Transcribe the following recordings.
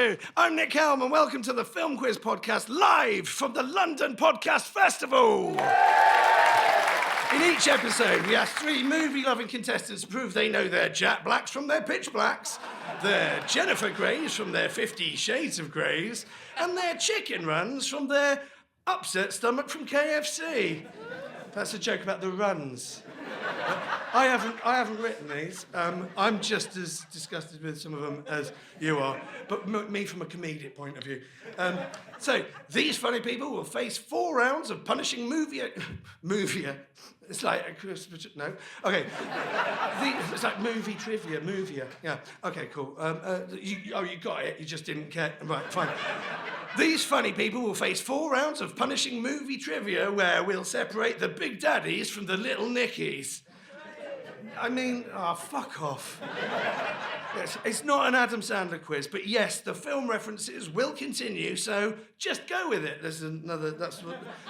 Hello, I'm Nick Helm and welcome to the Film Quiz Podcast live from the London Podcast Festival. In each episode, we ask 3 movie-loving contestants to prove they know their Jack Blacks from their Pitch Blacks, their Jennifer Greys from their 50 Shades of Greys, and their chicken runs from their upset stomach from KFC. That's a joke about the runs. I haven't written these. I'm just as disgusted with some of them as you are, but me from a comedic point of view. So these funny people will face 4 rounds of punishing movie. It's like no. Okay. It's like movie trivia. Yeah. Okay. Cool. You got it. You just didn't care. Right. Fine. These funny people will face 4 rounds of punishing movie trivia where we'll separate the big daddies from the little nickies. I mean, fuck off. Yes, it's not an Adam Sandler quiz, but yes, the film references will continue, so just go with it. There's another, that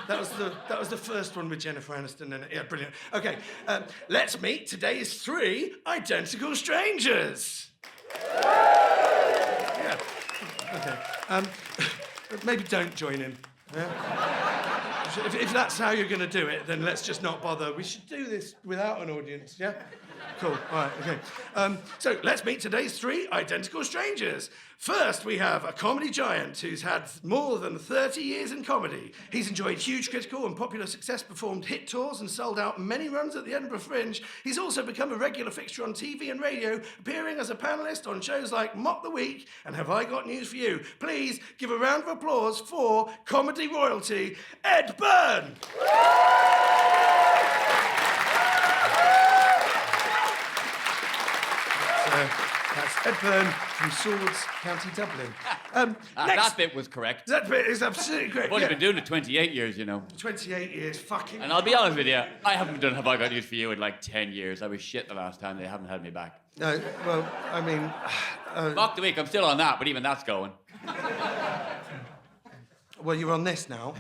was the first one with Jennifer Aniston in it. Yeah, brilliant. Okay, let's meet today's 3 identical strangers. Yeah, okay. Maybe don't join in. Yeah? If that's how you're going to do it, then let's just not bother. We should do this without an audience, yeah? Cool, all right, okay. So let's meet today's 3 identical strangers. First, we have a comedy giant who's had more than 30 years in comedy. He's enjoyed huge critical and popular success, performed hit tours and sold out many runs at the Edinburgh Fringe. He's also become a regular fixture on TV and radio, appearing as a panellist on shows like Mock the Week and Have I Got News for You. Please give a round of applause for comedy royalty, Ed Byrne. That's Ed Byrne from Swords, County Dublin. That bit was correct. That bit is absolutely correct. I've only been doing it 28 years, you know. 28 years, fucking... And I'll be honest with you, I haven't done Have I Got News for You in like 10 years. I was shit the last time. They haven't had me back. No, well, I mean... Mock the Week, I'm still on that, but even that's going. Well, you're on this now.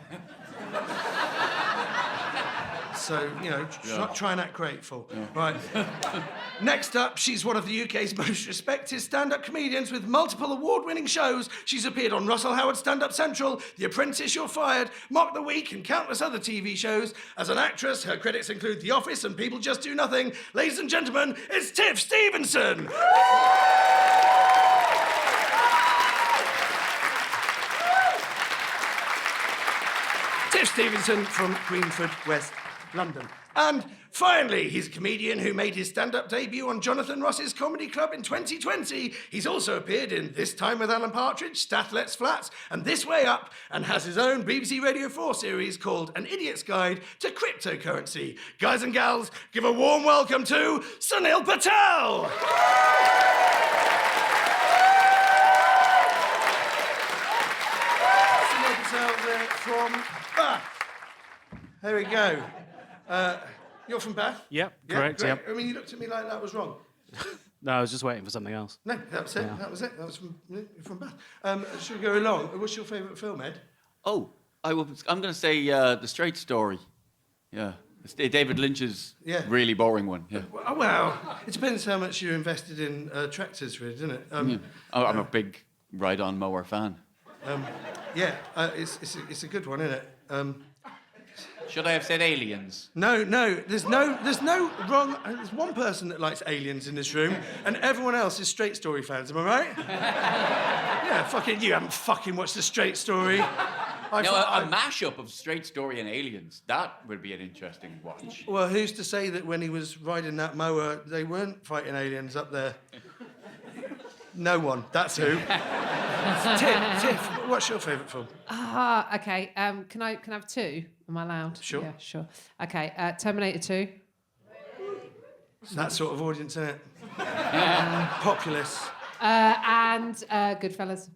So, you know, try and act grateful. Yeah. Right. Next up, she's one of the UK's most respected stand-up comedians with multiple award-winning shows. She's appeared on Russell Howard's Stand Up Central, The Apprentice, You're Fired, Mock the Week, and countless other TV shows. As an actress, her credits include The Office and People Just Do Nothing. Ladies and gentlemen, it's Tiff Stevenson! Tiff Stevenson from Greenford, West London. And finally, he's a comedian who made his stand-up debut on Jonathan Ross's Comedy Club in 2020. He's also appeared in This Time with Alan Partridge, Stathlets Flats, and This Way Up, and has his own BBC Radio 4 series called An Idiot's Guide to Cryptocurrency. Guys and gals, give a warm welcome to Sunil Patel! Sunil Patel there from Bath. There we go. You're from Bath? Yep, correct, great. yep. I mean, you looked at me like that was wrong. No, I was just waiting for something else. No, that was it. Yeah. That was it. That was from Bath. Should we go along? What's your favourite film, Ed? Oh, I'm going to say The Straight Story. Yeah. It's David Lynch's really boring one. Yeah. Well, it depends how much you're invested in tractors, really, doesn't it? I'm a big ride-on mower fan. It's a good one, isn't it? Should I have said Aliens? No. There's no wrong. There's one person that likes Aliens in this room, and everyone else is Straight Story fans. Am I right? Yeah, fucking you haven't fucking watched The Straight Story. A mashup of Straight Story and Aliens. That would be an interesting watch. Well, who's to say that when he was riding that mower, they weren't fighting aliens up there? No one. That's who. Tiff, what's your favourite film? Okay. Can I have 2? Am I allowed? Sure. Yeah, sure. Okay. Terminator 2. It's that sort of audience, isn't it? Populous. And Goodfellas.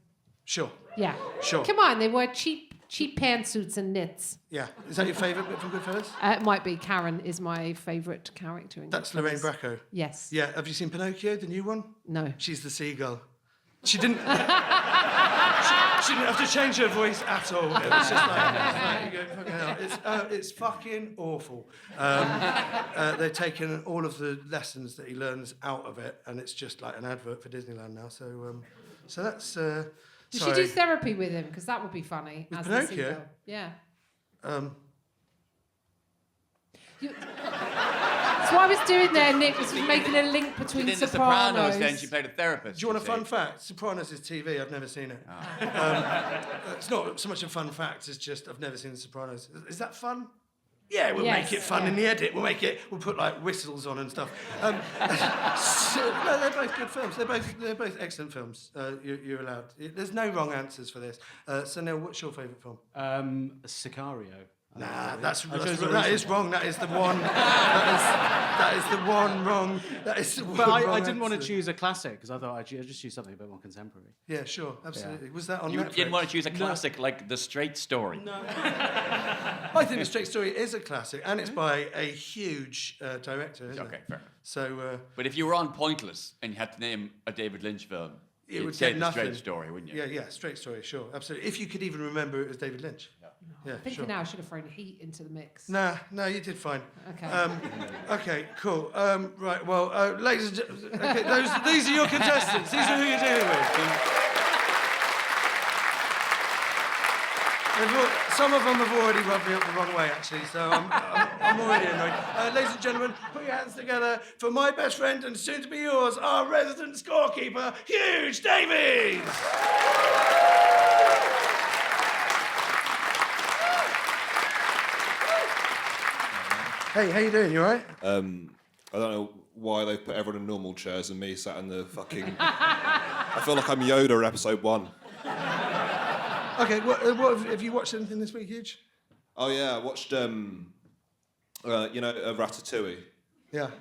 Sure. Yeah. Sure. Come on, they wore cheap pantsuits and knits. Yeah. Is that your favourite bit from Goodfellas? It might be. Karen is my favourite character in That's Goodfellas. Lorraine Bracco. Yes. Yeah. Have you seen Pinocchio, the new one? No. She's the seagull. She didn't. She didn't have to change her voice at all. It was just like you go, fucking hell. It's fucking awful. They've taken all of the lessons that he learns out of it, and it's just like an advert for Disneyland now. So that's Did she do therapy with him? Because that would be funny. With as Pinocchio? the sequel. Yeah. So what I was doing there, Nick, was making a link between In The Sopranos. Sopranos, then she played a therapist. Do you want a fun fact? Sopranos is TV. I've never seen it. It's not so much a fun fact as just I've never seen The Sopranos. Is that fun? Yeah, we'll make it fun in the edit. We'll put like whistles on and stuff. No, they're both good films. They're both excellent films. You're allowed. There's no wrong answers for this. So Neil, what's your favourite film? Sicario. Nah, that is wrong. That is the one. That is the one wrong. That is the one But wrong I didn't want to answer. choose a classic because I thought I'd just choose something a bit more contemporary. Yeah, sure, absolutely. Was that on You Netflix? didn't want to choose a classic like The Straight Story. No. I think The Straight Story is a classic, and it's by a huge director, isn't it? Okay, fair. So But if you were on Pointless and you had to name a David Lynch film, it you'd would say get The nothing. Straight Story, wouldn't you? yeah, Straight Story, sure, absolutely. If you could even remember it was David Lynch. Yeah, I think sure. now I should have thrown Heat into the mix. No, you did fine. Okay. Okay, cool. Right, well, ladies and gentlemen, okay, these are your contestants. These are who you're dealing with. Some of them have already rubbed me up the wrong way, actually, so I'm already annoyed. Ladies and gentlemen, put your hands together for my best friend and soon to be yours, our resident scorekeeper, Huge Davies. Hey, how you doing? You all right? I don't know why they put everyone in normal chairs and me sat in the fucking... I feel like I'm Yoda in episode 1. Okay, what have you watched anything this week, Huge? Oh yeah, I watched, Ratatouille. Yeah.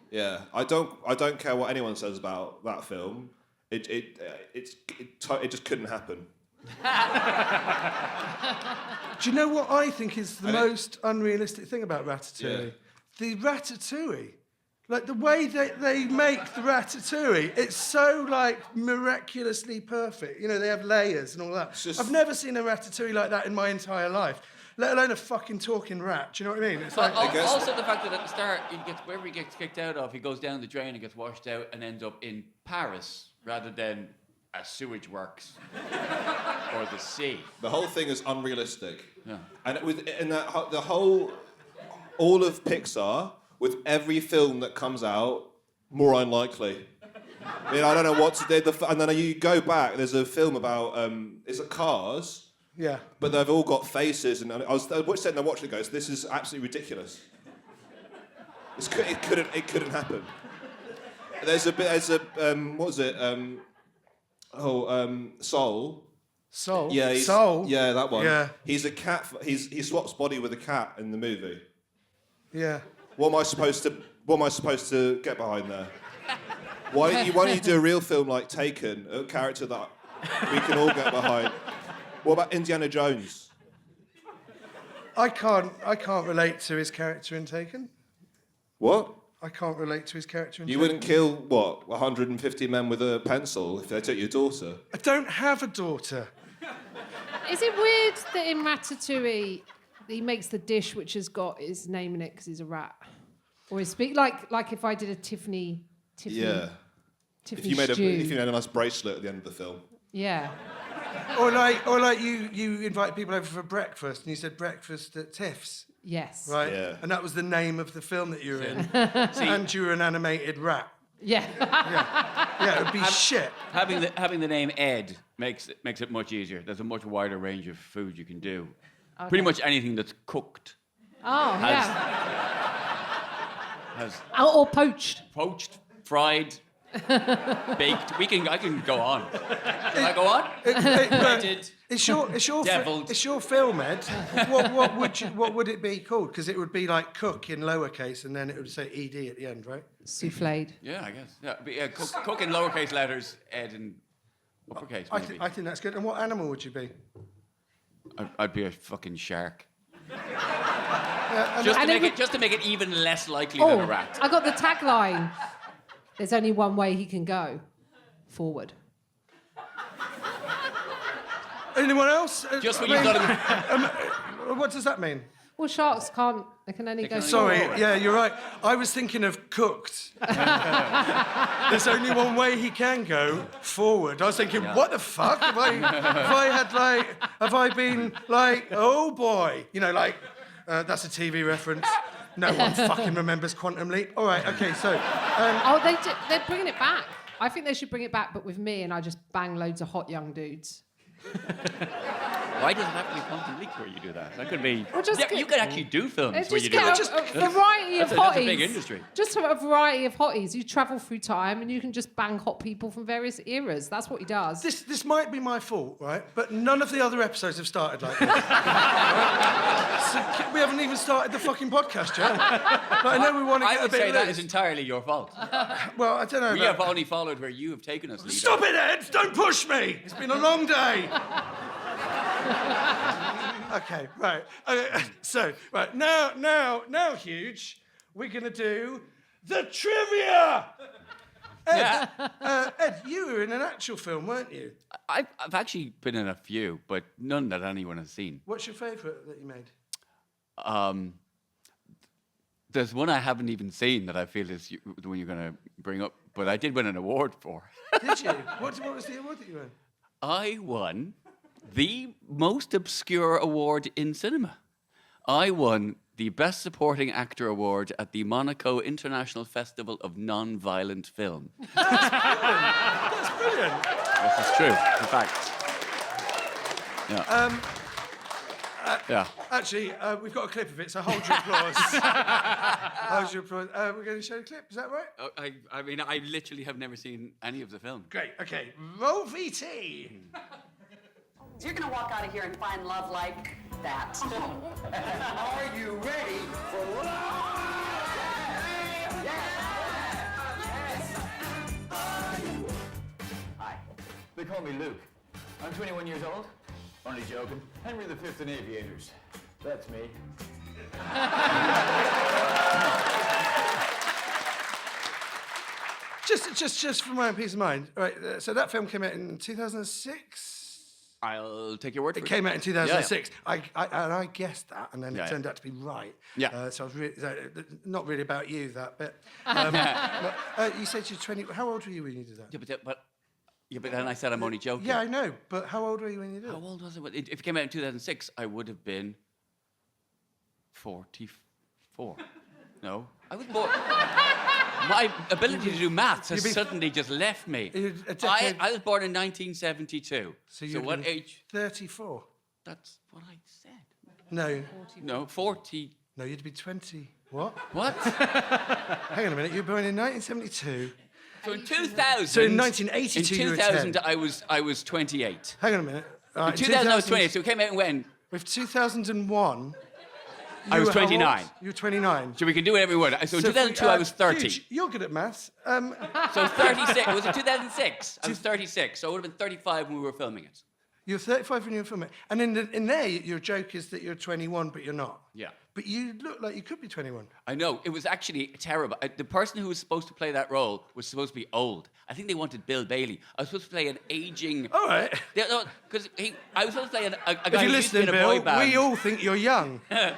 Yeah, I don't care what anyone says about that film. It just couldn't happen. Do you know what I think is the most unrealistic thing about Ratatouille? Yeah. The Ratatouille. Like, the way that they make the Ratatouille, it's so, like, miraculously perfect. You know, they have layers and all that. Just... I've never seen a Ratatouille like that in my entire life, let alone a fucking talking rat. Do you know what I mean? It's like... Also the fact that at the start, wherever he gets kicked out of, he goes down the drain and gets washed out and ends up in Paris rather than a sewage works or the sea. The whole thing is unrealistic. Yeah. And all of Pixar, with every film that comes out, more unlikely. I mean, I don't know what to do. And then you go back, there's a film about, it's a Cars, Yeah. but they've all got faces, and I was sitting there watching it, goes, this is absolutely ridiculous. It couldn't happen. What was it? Soul. Soul? Yeah, Soul? Yeah, that one. Yeah. He's a cat. He swaps body with a cat in the movie. Yeah. What am I supposed to get behind there? Why don't you do a real film like Taken, a character that we can all get behind? What about Indiana Jones? I can't relate to his character in Taken. What? I can't relate to his character in You Taken. wouldn't kill, 150 men with a pencil if they took your daughter? I don't have a daughter. Is it weird that in Ratatouille he makes the dish which has got his name in it because he's a rat? Or is like if I did a Tiffany Yeah. Tiffany If you made stew. a nice bracelet at the end of the film. Yeah. Or like you invite people over for breakfast and you said breakfast at Tiff's, Yes. right? Yeah. And that was the name of the film that you were in. And you were an animated rat. Yeah. Yeah, it would be shit. Having the name Ed makes it much easier. There's a much wider range of food you can do. Pretty much anything that's cooked. Oh, Has- yeah. Has Or poached. poached, fried, baked. I can go on. Can I go on? Breaded. It's your Devilled. it's your film, Ed. What would it be called? Because it would be like cook in lowercase, and then it would say ed at the end, right? Souffled. Yeah, I guess. Yeah, but yeah, cook in lowercase letters, Ed in uppercase. I Maybe. think that's good. And what animal would you be? I'd be a fucking shark. And Just to make it even less likely than a rat. I got the tagline. There's only one way he can go. Forward. anyone else? Just when you've got him. What does that mean? Well, sharks can't. They can only go. Sorry, forward. yeah, you're right. I was thinking of cooked. There's only one way he can go, forward. I was thinking, what the fuck? Have I been like, oh boy, you know, like, that's a TV reference. No one fucking remembers Quantum Leap. All right, okay, so. They're bringing it back. I think they should bring it back, but with me, and I just bang loads of hot young dudes. Why does it have to be Quantum Leap where you do that? That could be... Well, just you could actually do films where Just you do get that. a variety of hotties. That's a big industry. Just a variety of hotties. You travel through time and you can just bang hot people from various eras. That's what he does. This might be my fault, right? But none of the other episodes have started like this. Right? So we haven't even started the fucking podcast yet. Like, I know we want to get I a would bit say that loose. is entirely your fault. Well, I don't know. We have only followed where you have taken us, Lee. Stop it, Ed! Don't push me! It's been a long day. Okay, right. So, right, now, Huge, we're going to do the trivia! Ed, Ed, you were in an actual film, weren't you? I've actually been in a few, but none that anyone has seen. What's your favourite that you made? There's one I haven't even seen that I feel is the one you're going to bring up, but I did win an award for. Did you? What was the award that you won? I won the most obscure award in cinema. I won the Best Supporting Actor Award at the Monaco International Festival of Non-Violent Film. That's brilliant. This is true, in fact. Yeah. Yeah. Actually, we've got a clip of it, so hold your applause. Hold your applause. We're going to show the clip, is that right? I mean, I literally have never seen any of the film. Great, okay. Roll VT. So you're gonna walk out of here and find love like that. Are you ready for love? Hi, they call me Luke. I'm 21 years old. Only joking. Henry V in Aviators. That's me. Just for my own peace of mind. All right, so that film came out in 2006? I'll take your word for it. It came out in 2006. Yeah. I guessed that, and then it turned out to be right. Yeah. So I was really, not really about you, that bit. You said you're 20. How old were you when you did that? Yeah, but then I said I'm only joking. Yeah, I know. But how old were you when you did it? How old was I? If it came out in 2006, I would have been 44. No, I was born. My ability to do maths has suddenly just left me. I was born in 1972. So what age? 34. That's what I said. No. No, 40. No, you'd be 20. What? What? Hang on a minute. You were born in 1972. So in 2000. So in 1982, in you were 2000, 10. I was 28. Hang on a minute. In 2000, I was 28. So it came out when? With 2001. I was were how old? 29. You were 29. So we can do whatever we want. So in 2002, I was 30. Huge, you're good at maths. So 36. Was it 2006? I was 36. So I would have been 35 when we were filming it. You're 35 when you were filming. And in there, your joke is that you're 21, but you're not. Yeah. But you look like you could be 21. I know. It was actually terrible. The person who was supposed to play that role was supposed to be old. I think they wanted Bill Bailey. I was supposed to play an aging... All right. Because I was supposed to play a guy If you're who used to be listening, in a boy Bill, band. we all think you're young. Yeah.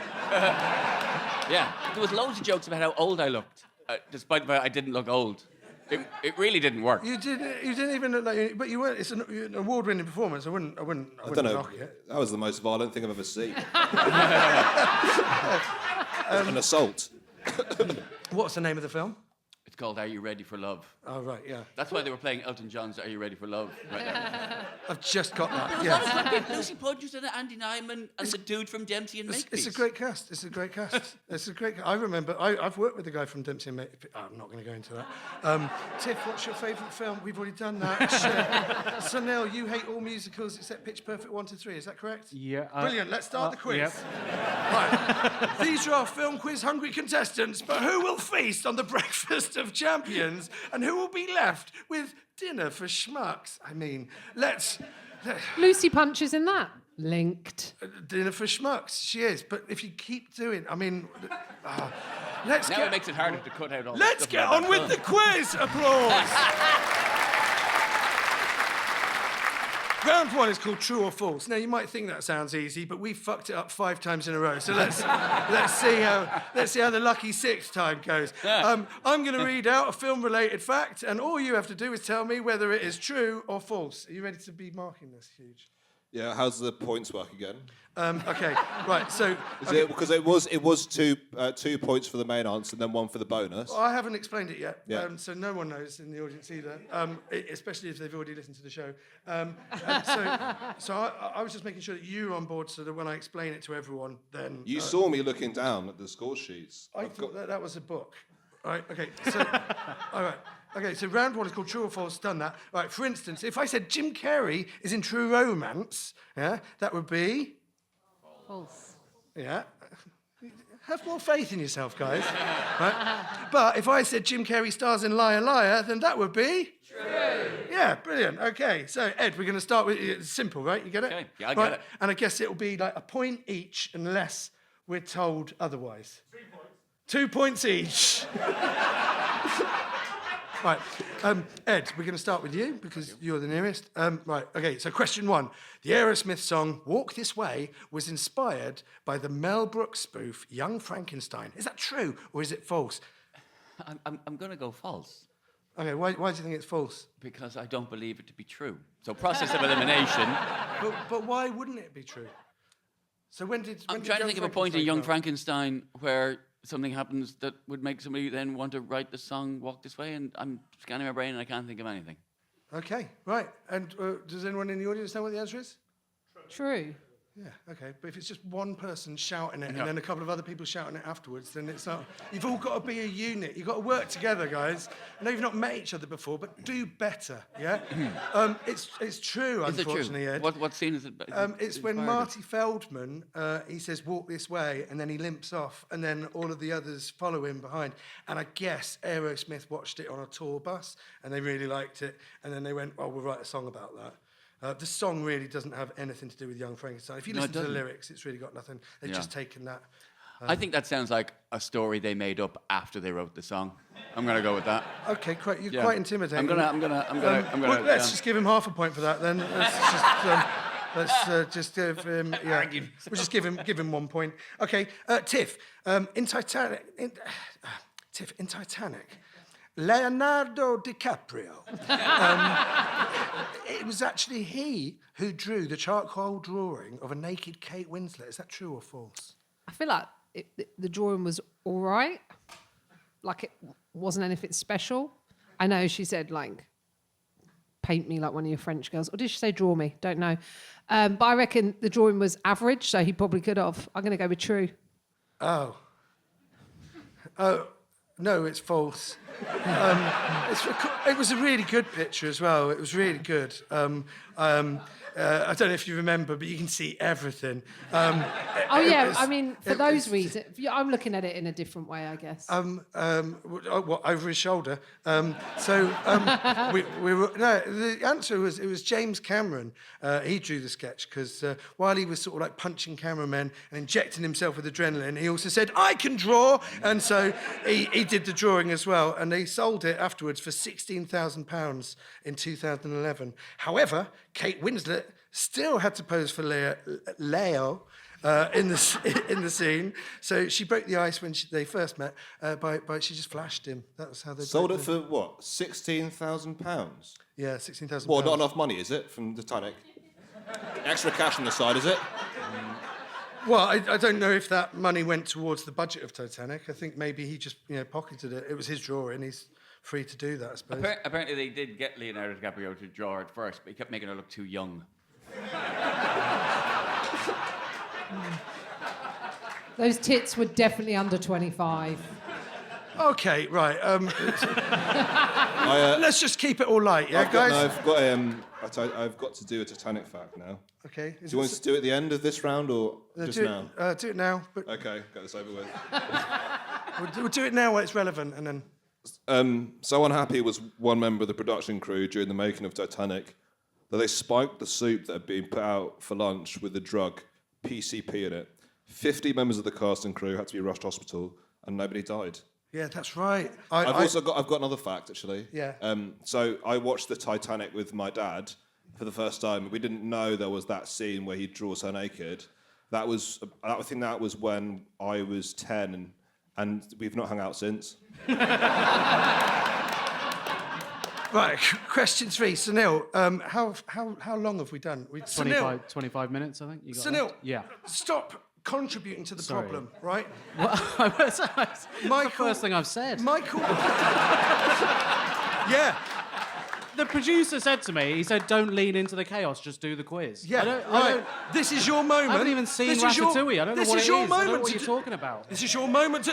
There was loads of jokes about how old I looked, despite the fact I didn't look old. It really didn't work. You didn't even look like... But you weren't... It's an award-winning performance. I wouldn't I don't know. knock it. That was the most violent thing I've ever seen. An assault. What's the name of the film? It's called Are You Ready for Love? Oh, right, yeah. That's why they were playing Elton John's Are You Ready for Love right now. I've just got that. There was a Yeah. lot of good people. Lucy Podger's in it, Andy Nyman, and the dude from Dempsey and Makepeace. It's a great cast. It's a great cast. It's a great. I remember. I've worked with the guy from Dempsey and Makepeace. I'm not going to go into that. Tiff, what's your favourite film? We've already done that. Sunil, you hate all musicals except Pitch Perfect 1 to 3. Is that correct? Yeah. Brilliant. Let's start the quiz. Yep. Right. These are our film quiz hungry contestants, but who will feast on the breakfast of champions and who will be left with dinner for schmucks? I mean, let's Lucy Punch is in that. Linked. dinner for schmucks. She is, but if you keep doing, I mean, let's Now get it makes it harder to cut out all let's the stuff get about on that with film. the quiz. Applause. Round one is called True or False. Now, you might think that sounds easy, but we fucked it up 5 times in a row. So let's see how the lucky 6th time goes. I'm going to read out a film-related fact, and all you have to do is tell me whether it is true or false. Are you ready to be marking this, Huge? Yeah, how's the points work again? Okay, right, so... Is it because it was 2 points for the main answer and then 1 for the bonus? Well, I haven't explained it yet, Yeah. so no one knows in the audience either, especially if they've already listened to the show. So I was just making sure that you're on board so that when I explain it to everyone, then... You saw me looking down at the score sheets. I thought that was a book. All right, okay, so... all right. Okay, so round one is called True or False, done that. All right, for instance, if I said Jim Carrey is in True Romance, yeah, that would be... False. Yeah. Have more faith in yourself, guys. Right? But if I said Jim Carrey stars in Liar Liar, then that would be... True. Yeah, brilliant. Okay, so Ed, we're going to start with... It's simple, right? You get it? Okay, yeah, I get it. And I guess it'll be like a point each unless we're told otherwise. 2 points. 2 points each. Right, Ed, we're going to start with you because you're the nearest. Right, okay, so question 1. The Aerosmith song Walk This Way was inspired by the Mel Brooks spoof Young Frankenstein. Is that true or is it false? I'm going to go false Okay, why do you think it's false? because I don't believe it to be true. So process of elimination. But why wouldn't it be true? So when did I'm trying to Young think of a point in Frankenstein Young come out? Frankenstein where something happens that would make somebody then want to write the song Walk This Way, and I'm scanning my brain and I can't think of anything. Okay, right. And does anyone in the audience know what the answer is? True. Yeah, okay. But if it's just one person shouting it and then a couple of other people shouting it afterwards, then it's not... You've all got to be a unit. You've got to work together, guys. I know you've not met each other before, but do better, yeah? It's true, Is it true? unfortunately, Ed. What scene is it? It's when Marty Feldman, he says, walk this way, and then he limps off, and then all of the others follow him behind. And I guess Aerosmith watched it on a tour bus, and they really liked it, and then they went, oh, we'll write a song about that. The song really doesn't have anything to do with Young Frankenstein. If you listen to the lyrics, it's really got nothing. They've just taken that. I think that sounds like a story they made up after they wrote the song. I'm going to go with that. Okay, quite, you're Yeah. quite intimidating. I'm gonna. Well, let's just give him half a point for that then. Let's just give him. Yeah, we'll just give him 1 point. Okay, Tiff. In Titanic. Tiff, in Titanic. Leonardo DiCaprio. It was actually he who drew the charcoal drawing of a naked Kate Winslet. Is that true or false? I feel like the drawing was all right. Like it wasn't anything special. I know she said like, paint me like one of your French girls. Or did she say draw me? Don't know. But I reckon the drawing was average, so he probably could have. I'm going to go with true. Oh, no, it's false. It was a really good picture as well. It was really good. I don't know if you remember, but you can see everything. I mean, for those reasons, I'm looking at it in a different way, I guess. Over his shoulder. The answer was it was James Cameron. He drew the sketch because while he was sort of like punching cameramen and injecting himself with adrenaline, he also said, I can draw. And so he did the drawing as well. And they sold it afterwards for £16,000 in 2011. However, Kate Winslet still had to pose for Leo in the scene. So she broke the ice when they first met by she just flashed him. That was how they Sold it for what? £16,000? Yeah, £16,000. Well, not enough money, is it, from Titanic? Extra cash on the side, is it? Well, I don't know if that money went towards the budget of Titanic. I think maybe he just pocketed it. It was his drawing. He's free to do that, I suppose. Apparently they did get Leonardo DiCaprio to draw it first, but he kept making her look too young. Those tits were definitely under 25. Okay, right. Let's just keep it all light, yeah, guys? I've got to do a Titanic fact now. Okay. Do you want us to do it at the end of this round or just now? Do it now. But Okay, get this over with. we'll do it now when it's relevant, and then... So unhappy was one member of the production crew during the making of Titanic that they spiked the soup that had been put out for lunch with the drug PCP in it. 50 members of the cast and crew had to be rushed to hospital, and nobody died. Yeah, that's right. I've got another fact actually. Yeah. So I watched the Titanic with my dad, for the first time. We didn't know there was that scene where he draws her naked. I think that was when I was 10, and we've not hung out since. Right, question 3, Sunil. How long have we done? 25 minutes, I think. You got Sunil, that? Yeah. stop contributing to the Sorry. problem, right? That's the first thing I've said. Michael. Yeah. The producer said to me, he said, don't lean into the chaos, just do the quiz. Yeah, I don't, right. This is your moment. I haven't even seen Ratatouille. I don't know what it is. I don't know what you're talking about. This is your moment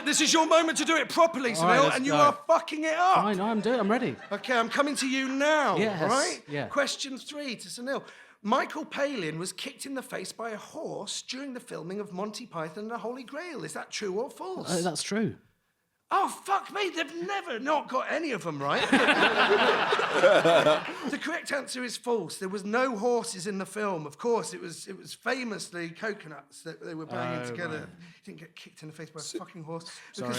to do it properly, All right, Sunil, let's and you go. are fucking it up. Fine, I'm ready. Okay, I'm coming to you now. Yes, Right? yeah. Question 3 to Sunil. Michael Palin was kicked in the face by a horse during the filming of Monty Python and the Holy Grail. Is that true or false? That's true. Oh, fuck me, they've never not got any of them right. The correct answer is false. There was no horses in the film. Of course, it was famously coconuts that they were banging together. Right. He didn't get kicked in the face by a fucking horse. Sorry.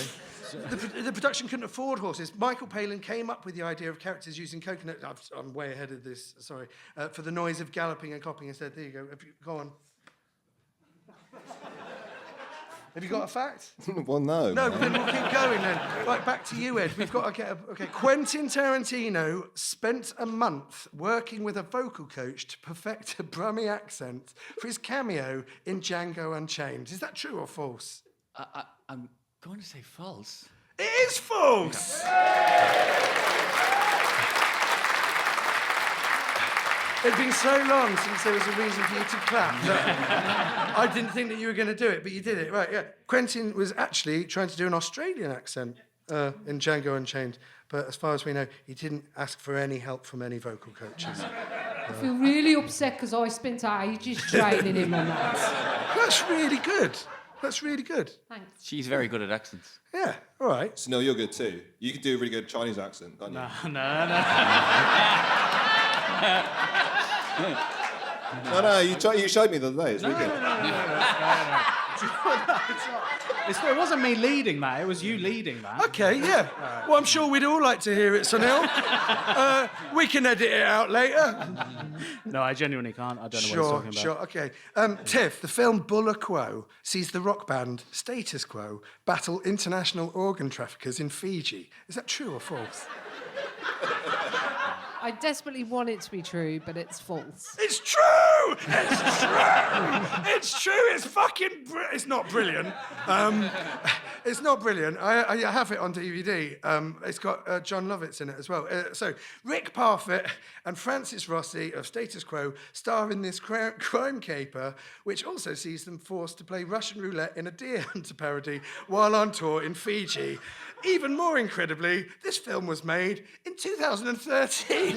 Because the production couldn't afford horses. Michael Palin came up with the idea of characters using coconuts. I'm way ahead of this, sorry. For the noise of galloping and clopping and said, there you go, go on. Have you got a fact? Well, no. No, then we'll keep going then. Right, back to you, Ed. We've got to get okay. Quentin Tarantino spent a month working with a vocal coach to perfect a Brummie accent for his cameo in Django Unchained. Is that true or false? I'm going to say false. It is false! It'd been so long since there was a reason for you to clap that I didn't think that you were going to do it, but you did it. Right, yeah. Quentin was actually trying to do an Australian accent in Django Unchained, but as far as we know, he didn't ask for any help from any vocal coaches. I feel really upset because I spent ages training him on that. That's really good. That's really good. Thanks. She's very good at accents. Yeah, all right. So, no, you're good too. You can do a really good Chinese accent, can't you? No. No, you showed me the other day. It's really good. It wasn't me leading that. It was you leading that. Okay, yeah. Well, I'm sure we'd all like to hear it, Sunil. We can edit it out later. No, I genuinely can't. I don't know what he's talking about. Sure, okay. Tiff, the film Bulla Quo sees the rock band Status Quo battle international organ traffickers in Fiji. Is that true or false? I desperately want it to be true, but it's false. It's true! It's true! It's true! It's fucking... it's not brilliant. It's not brilliant. I have it on DVD. It's got John Lovitz in it as well. So, Rick Parfitt and Francis Rossi of Status Quo star in this crime caper, which also sees them forced to play Russian roulette in a deer hunter parody while on tour in Fiji. Even more incredibly, this film was made in 2013.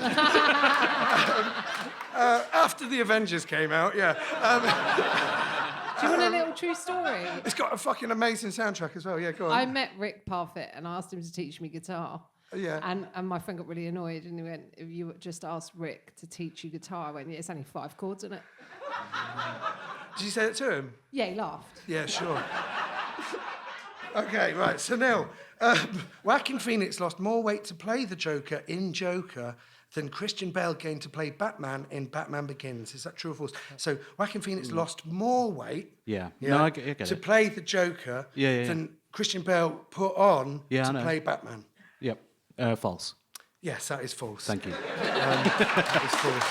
After the Avengers came out, yeah. Do you want a little true story? It's got a fucking amazing soundtrack as well. Yeah, go on. I met Rick Parfitt and I asked him to teach me guitar. Yeah. And my friend got really annoyed and he went, if you just asked Rick to teach you guitar, I went, yeah, it's only 5 chords, isn't it? Did you say that to him? Yeah, he laughed. Yeah, sure. Okay, right. So now, Joaquin Phoenix lost more weight to play the Joker in Joker than Christian Bale gained to play Batman in Batman Begins. Is that true or false? So Joaquin Phoenix lost more weight No, I get to it. play the Joker than Christian Bale put on I to know. play Batman. Yep. False. Yes, that is false. Thank you. That is false.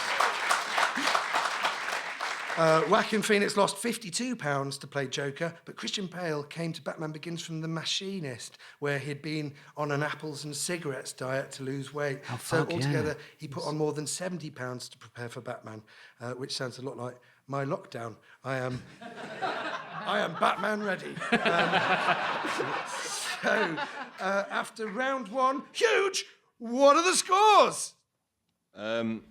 Joaquin Phoenix lost 52 pounds to play Joker, but Christian Bale came to Batman Begins from The Machinist, where he'd been on an apples and cigarettes diet to lose weight. So altogether, he put on more than 70 pounds to prepare for Batman, which sounds a lot like my lockdown. I am Batman ready. So after round 1, Huge, what are the scores? I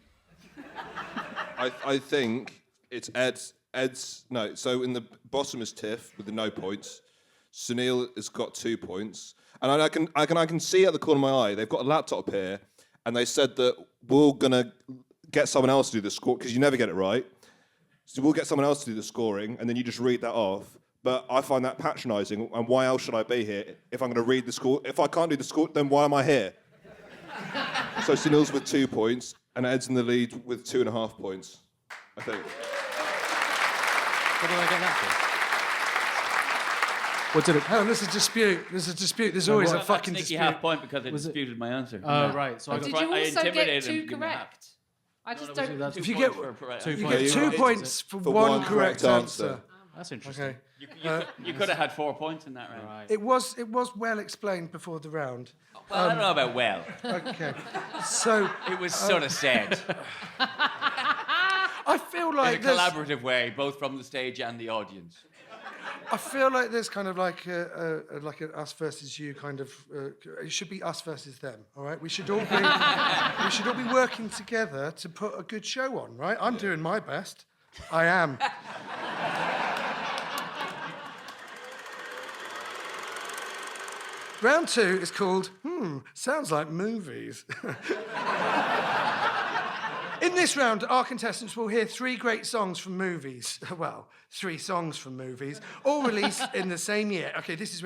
think it's Ed's. No, so in the bottom is Tiff with the no points. Sunil has got 2 points, and I can see at the corner of my eye they've got a laptop here, and they said that we're gonna get someone else to do the score because you never get it right. So we'll get someone else to do the scoring, and then you just read that off. But I find that patronising, and why else should I be here if I'm going to read the score? If I can't do the score, then why am I here? So Sunil's with 2 points. And Ed's in the lead with 2.5 points, I think. What did I get that for? What did it? Oh, there's a dispute. There's always a fucking That's dispute. half point because I disputed my answer. Oh, right. So I Did got you I also intimidated get him 2 to give me half. correct? I just don't. that's If you 2 get points for 2 you points. get Yeah, 2 you- points for For one correct answer. That's interesting. Okay. You could have had 4 points in that round. Right. It was well explained before the round. Well, I don't know about well. Okay. So It was sort of said I feel in a like there's, collaborative way, both from the stage and the audience. I feel like there's kind of like a us versus you kind of. It should be us versus them. All right. We should all be working together to put a good show on. Right. I'm doing my best. I am. Round 2 is called, sounds like movies. In this round, our contestants will hear 3 great songs from movies. Well, 3 songs from movies, all released in the same year. Okay, this is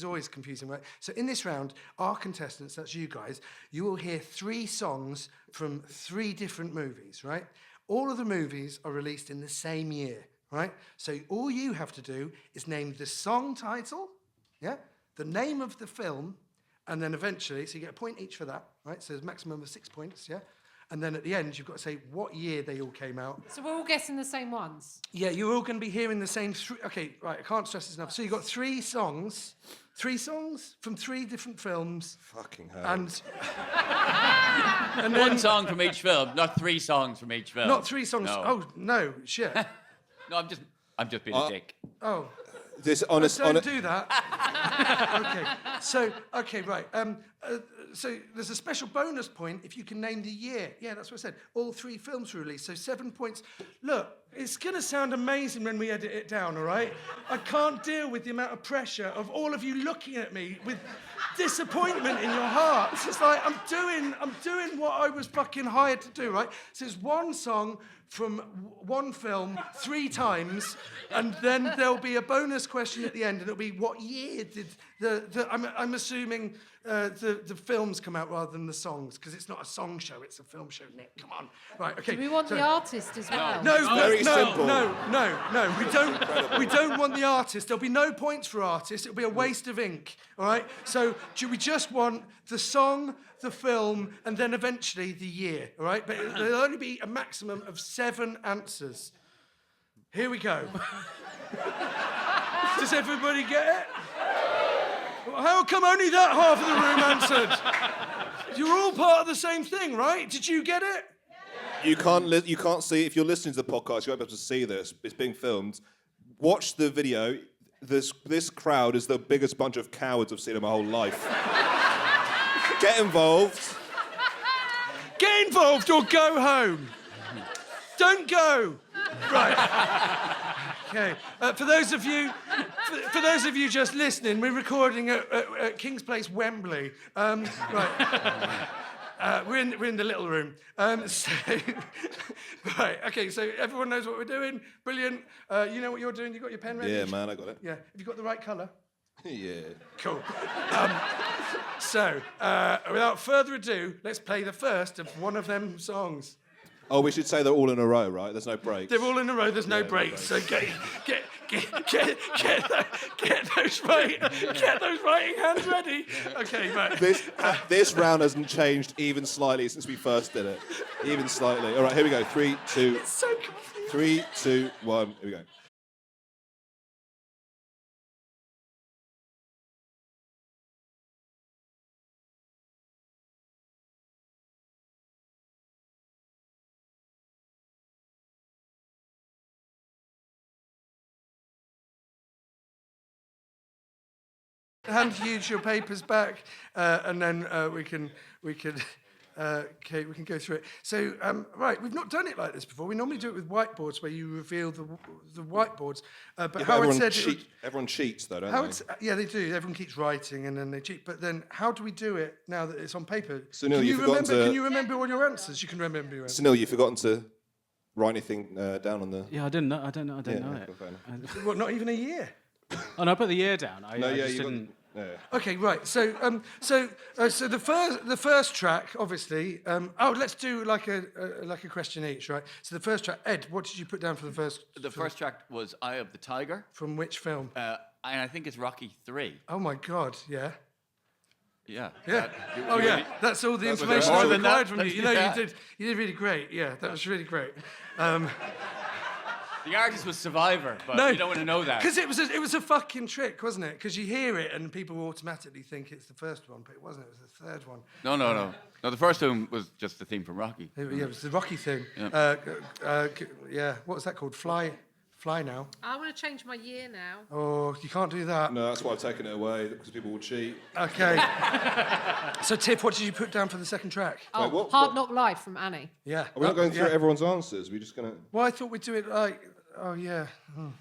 always confusing, right? So in this round, our contestants, that's you guys, you will hear 3 songs from 3 different movies, right? All of the movies are released in the same year, right? So all you have to do is name the song title, yeah? The name of the film, and then eventually, so you get a point each for that, right? So there's a maximum of 6 points, yeah? And then at the end, you've got to say what year they all came out. So we're all guessing the same ones. Yeah, you're all going to be hearing the same okay, right, I can't stress this enough. So you've got 3 songs from 3 different films. Fucking hell. And One song from each film, not 3 songs from each film. not 3 songs. No. Oh, no, shit. No, I'm just being a dick. Oh. This honest, Don't do that. Okay, right. So there's a special bonus point if you can name the year. Yeah, that's what I said. All 3 films were released, so 7 points. Look, it's going to sound amazing when we edit it down, all right? I can't deal with the amount of pressure of all of you looking at me with disappointment in your hearts. It's like I'm doing what I was fucking hired to do, right? So it's 1 song from 1 film 3 times, and then there'll be a bonus question at the end, and it'll be what year did I'm assuming the films come out rather than the songs, because it's not a song show, it's a film show. Nick, come on. Right, okay. Do we want the artist as well? Very simple. No. We don't want the artist. There'll be no points for artists. It'll be a waste of ink. All right. So we just want the song, the film, and then eventually the year. All right. But there'll only be a maximum of 7 answers. Here we go. Does everybody get it? How come only that half of the room answered? You're all part of the same thing, right? Did you get it? You can't see, if you're listening to the podcast, you won't be able to see this. It's being filmed. Watch the video. This crowd is the biggest bunch of cowards I've seen in my whole life. Get involved. Get involved or go home. Don't go. Right. Okay. For those of you just listening, we're recording at King's Place, Wembley. Right. We're in the little room. Right. Okay. So everyone knows what we're doing. Brilliant. You know what you're doing. You got your pen ready? Yeah, man, I got it. Yeah. Have you got the right colour? Yeah. Cool. So, without further ado, let's play the first of one of them songs. Oh, we should say they're all in a row, right? There's no breaks. They're all in a row. There's no breaks. So get those writing hands ready. Okay, right. This round hasn't changed even slightly since we first did it. Even slightly. All right, here we go. 3, 2, It's so confusing. 3, 2, 1. Here we go. Hand Huge your papers back, and then we can go through it. So, right, we've not done it like this before. We normally do it with whiteboards, where you reveal the whiteboards. But Yeah, Howard everyone, said everyone cheats, though, don't yeah, they do. Everyone keeps writing, and then they cheat. But then, how do we do it now that it's on paper? Sunil, Can you've forgotten to- Can you remember all your answers? You can remember your they? answers. Sunil, you've forgotten to write anything down on the... Yeah, I don't know it. fair enough. What? Not even a year. Oh, no, I put the year down. I No, yeah, just you got... didn't. Okay, right. So the first track, obviously. Let's do like a question each, right? So the first track, Ed, what did you put down for the first? The first track was Eye of the Tiger. From which film? And I think it's Rocky 3. Oh my God! Yeah. Yeah. Yeah. That's all the information more I than required that? from you. You know, you did really great. Yeah, that was really great. The artist was Survivor, but you don't want to know that. Because it was a fucking trick, wasn't it? Because you hear it and people automatically think it's the first one, but it wasn't. It was the third one. No. No, the first one was just the theme from Rocky. Yeah, it was the Rocky thing. Yeah. What was that called? Fly now. I want to change my year now. Oh, you can't do that. No, that's why I've taken it away, because people will cheat. Okay. So, Tiff, what did you put down for the second track? Oh, what- Hard Knock Life from Annie. Yeah. Are we not going through everyone's answers? We're just going to... Well, I thought we'd do it like... Oh, yeah.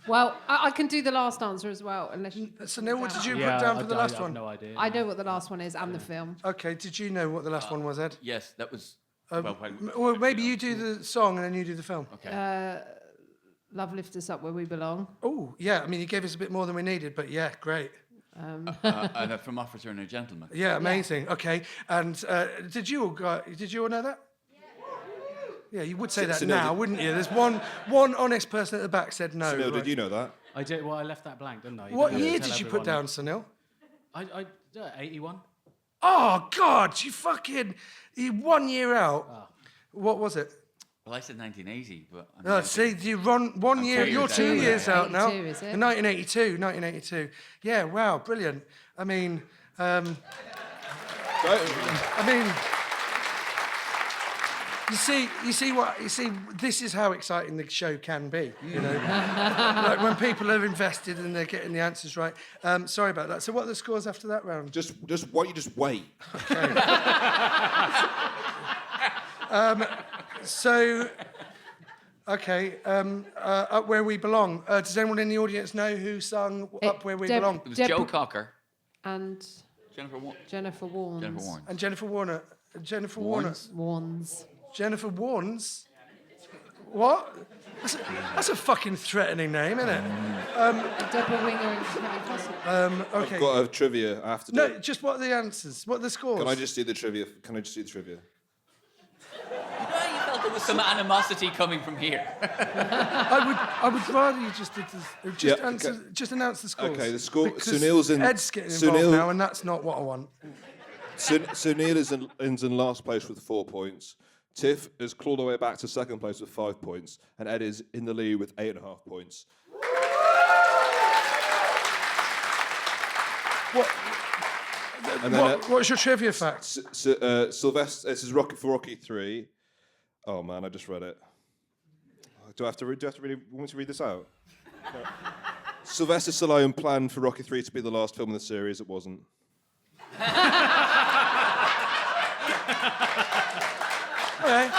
Well, I can do the last answer as well, unless you... So, Neil, what did you Yeah, put down for I the last have one? no idea. I know what the last one is and the film. Okay, did you know what the last one was, Ed? Yes, that was... Or maybe you do the song and then you do the film. Okay. Love Lift Us Up Where We Belong. Oh, yeah. I mean, you gave us a bit more than we needed, but yeah, great. And From Officer and a Gentleman. Yeah, amazing. Okay. And did you all know that? Yeah, you would say that So now, did- wouldn't you? There's one honest person at the back said no. Sunil, right. did you know that? I did. Well, I left that blank, didn't I? What didn't year tell did you put everyone. down, Sunil? I 81. Oh, God, you 1 year out. What was it? Well, I said 1980, but... See, you run 1 year. 2 You're years 2 out. years out now. 82, is it? 1982. Yeah, wow, brilliant. I mean, you see. This is how exciting the show can be. You know, like when people are invested and they're getting the answers right. Sorry about that. So, what are the scores after that round? Just wait. So, okay, Up Where We Belong. Does anyone in the audience know who sung Up Where We Belong? It was Joe Cocker. And Jennifer Warnes. Jennifer Warnes. And Jennifer Warner. Warnes. Jennifer Warnes? What? That's a fucking threatening name, isn't it? Deborah Winger and Kevin Costner. Okay. I've got a trivia I have to do. No, just what are the answers? What are the scores? Can I just do the trivia? You felt there was some animosity coming from here. I would rather you just did this, Yeah, just announce the scores. Okay, the score. Because Sunil's in. Ed's getting involved now, and that's not what I want. Sunil is in last place with 4 points. Tiff has clawed her way back to second place with 5 points, and Ed is in the lead with 8.5 points. What's your trivia fact? Sylvester. This is Rocky 3. Oh man, I just read it. Do I have to really want me to read this out? No. Sylvester Stallone planned for Rocky 3 to be the last film in the series. It wasn't. Okay.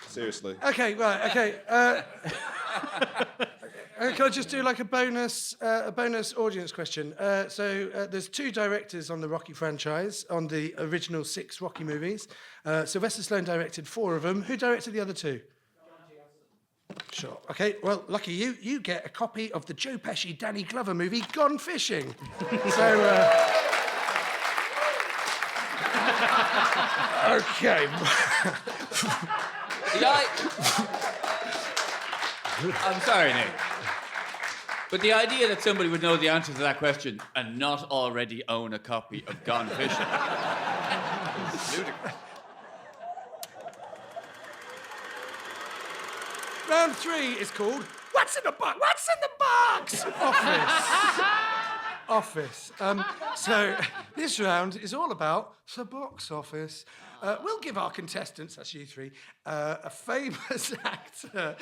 Seriously. Okay, right. Okay. Can I just do like a bonus audience question? There's 2 directors on the Rocky franchise, on the original 6 Rocky movies. Sylvester Stallone directed 4 of them. Who directed the other 2? Sure. Okay, well, lucky you. You get a copy of the Joe Pesci, Danny Glover movie, Gone Fishing. Okay. I'm sorry, Nick. But the idea that somebody would know the answer to that question and not already own a copy of Gone Fishing is ludicrous. Round 3 is called What's in the Box? What's in the Box? Office. So this round is all about the box office. We'll give our contestants, that's you 3, a famous actor.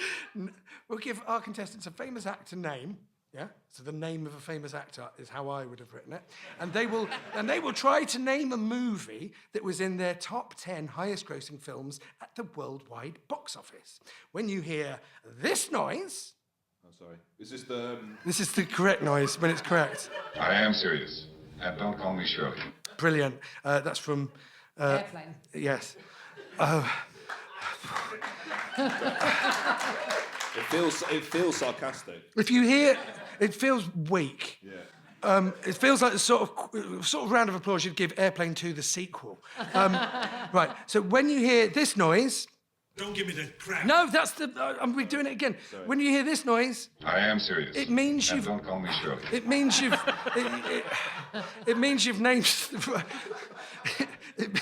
We'll give our contestants a famous actor name. Yeah. So the name of a famous actor is how I would have written it, and they will try to name a movie that was in their top 10 highest-grossing films at the worldwide box office. When you hear this noise. Oh, sorry. Is this the? This is the correct noise when it's correct. I am serious. And don't call me Shirley. Brilliant. That's from... Airplane. Yes. It feels sarcastic. If you hear It feels weak. Yeah. It feels like the sort of round of applause you'd give Airplane 2 the sequel. Right, so when you hear this noise... Don't give me the crap. No, that's the... I'm redoing it again. Sorry. When you hear this noise... I am serious. It means And you've... don't call me Shirley. It means you've... it means you've named... It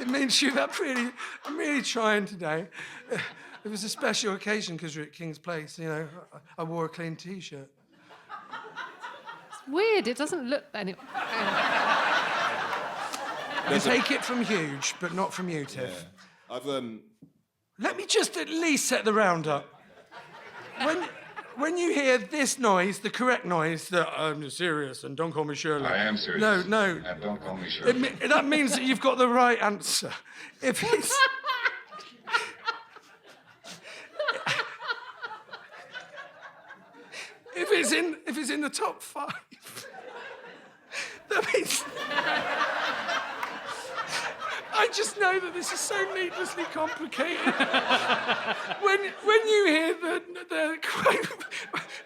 means you've had really... I'm really trying today. It was a special occasion because we're at King's Place, you know. I wore a clean T-shirt. It's weird. It doesn't look... Anyway. You take it from Huge, but not from you, Tiff. Yeah. Let me just at least set the round up. When you hear this noise, the correct noise, that I'm serious and don't call me Shirley. I am serious. No. And don't call me Shirley. That means that you've got the right answer. If it's... if it's in the top 5, that means... I just know that this is so needlessly complicated. when you hear the quote,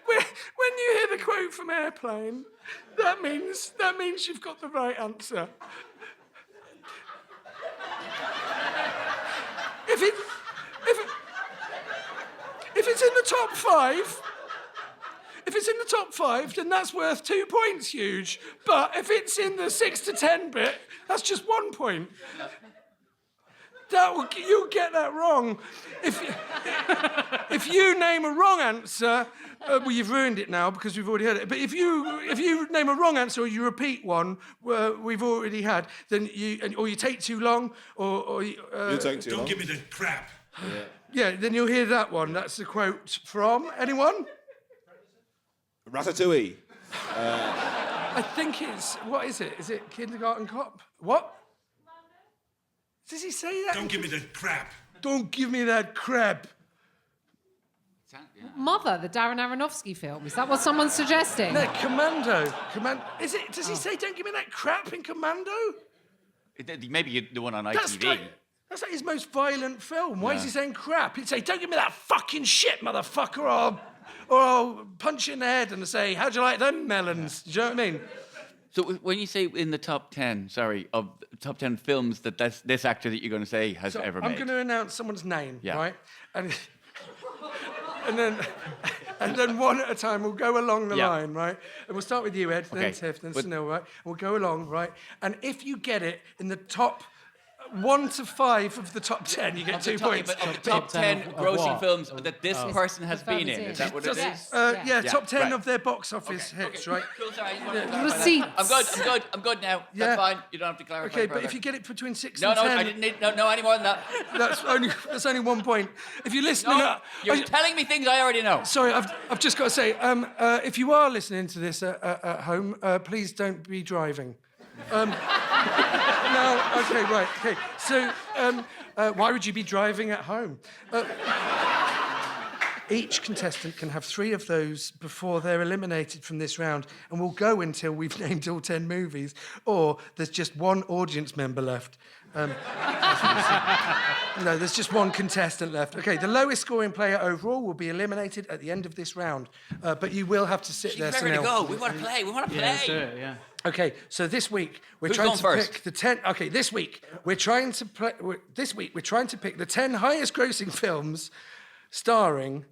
when you hear the quote from Airplane, that means you've got the right answer. If it's in the top 5. If it's in the top 5, then that's worth 2 points, Huge. But if it's in the 6 to 10 bit, that's just 1 point. You'll get that wrong. If you name a wrong answer, well, you've ruined it now because we've already heard it. But if you name a wrong answer or you repeat one we've already had, then you take too long, or you take too long. Don't give me the crap. Yeah, then you'll hear that one. That's the quote from anyone. Ratatouille. I think it's... What is it? Is it Kindergarten Cop? What? Does he say that? Don't give me the crap. Don't give me that crap. Mother, the Darren Aronofsky film. Is that what someone's suggesting? No, Commando. Is it? Does he say don't give me that crap in Commando? Maybe the one on ITV. That's like his most violent film. Why is he saying crap? He'd say, don't give me that fucking shit, motherfucker, or I'll punch you in the head and say, how'd you like them melons? Do you know what I mean? So when you say in the top 10, of top 10 films that this actor that you're going to say has ever made. I'm going to announce someone's name, Yeah. right? And then one at a time we'll go along the line, right? And we'll start with you, Ed, then Tiff, then Sunil, right? And we'll go along, right? And if you get it in the top 1 to 5 of the top 10, you get 2 points. But of the top 10 grossing films that this person has film been is in, in. is that what it is? Top 10 right. of their box office hits, right? Cool, sorry. Receipts. I'm good now. Yeah. That's fine. You don't have to clarify. Okay, but further. if you get it between 6 No, and 10... I didn't need no any more than that. That's only 1 point. If you're listening... No, you're telling me things I already know. Sorry, I've just got to say, if you are listening to this at home, please don't be driving. No, okay, right, okay. So, why would you be driving at home? Each contestant can have 3 of those before they're eliminated from this round, and we'll go until we've named all 10 movies, or there's just 1 audience member left. No, there's just 1 contestant left. Okay, the lowest scoring player overall will be eliminated at the end of this round, but you will have to sit there, She's ready to Sunil. go. We want to play. Yeah, let's do it, yeah. Okay, so this week we're Who's trying going to first? pick the 10. Okay, this week we're trying to pick the 10 highest grossing films starring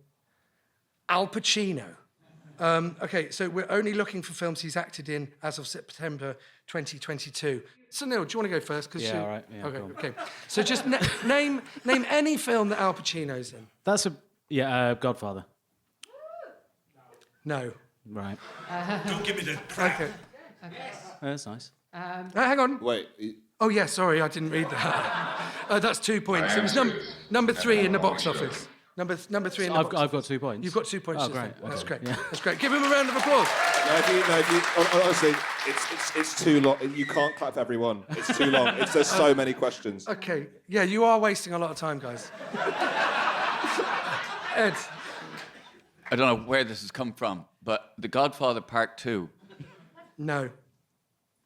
Al Pacino. Okay, so we're only looking for films he's acted in as of September 2022. So Neil, do you want to go first? Yeah, all right. Yeah, okay, go on. okay. So just name any film that Al Pacino's in. That's Godfather. No. Right. Don't give me the crap. Okay. That's nice. Hang on. Wait. Oh yeah, sorry, I didn't read that. That's 2 points. It was number 3 in the box office. Number 3 in the box. I've got 2 points. You've got 2 points. Oh, great. That's Okay. great. Yeah. That's great. Give him a round of applause. Honestly, it's too long. You can't clap for everyone. It's too long. There's so many questions. Okay. Yeah, you are wasting a lot of time, guys. Ed. I don't know where this has come from, but The Godfather Part 2. No.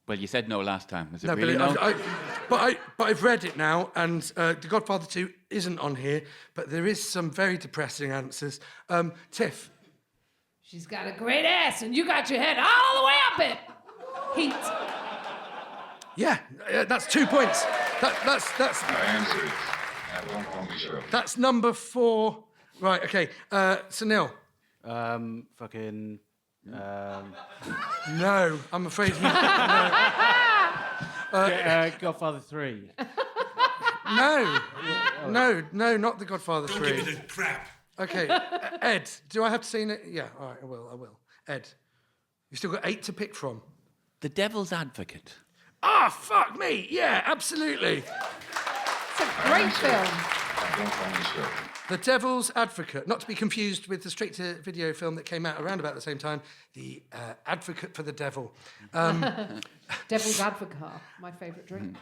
Well, you said no last time. Is it No, really but no? but I've read it now, and The Godfather 2 isn't on here, but there is some very depressing answers. Tiff. She's got a great ass, and you got your head all the way up it. Heat. Yeah, that's 2 points. That's I am serious. And don't call me Shirley. that's number 4. Right, okay. Sunil. Fucking. No, I'm afraid no. Godfather 3. No, not The Godfather Don't 3. give me the crap. Okay, Ed, do I have to say it? Yeah, all right, I will. Ed, you've still got 8 to pick from. The Devil's Advocate. Ah, fuck me. Yeah, absolutely. It's a great film. And don't call me Shirley. The Devil's Advocate, not to be confused with the straight-to-video film that came out around about the same time, The Advocate for the Devil. Devil's Advocate, my favourite drink.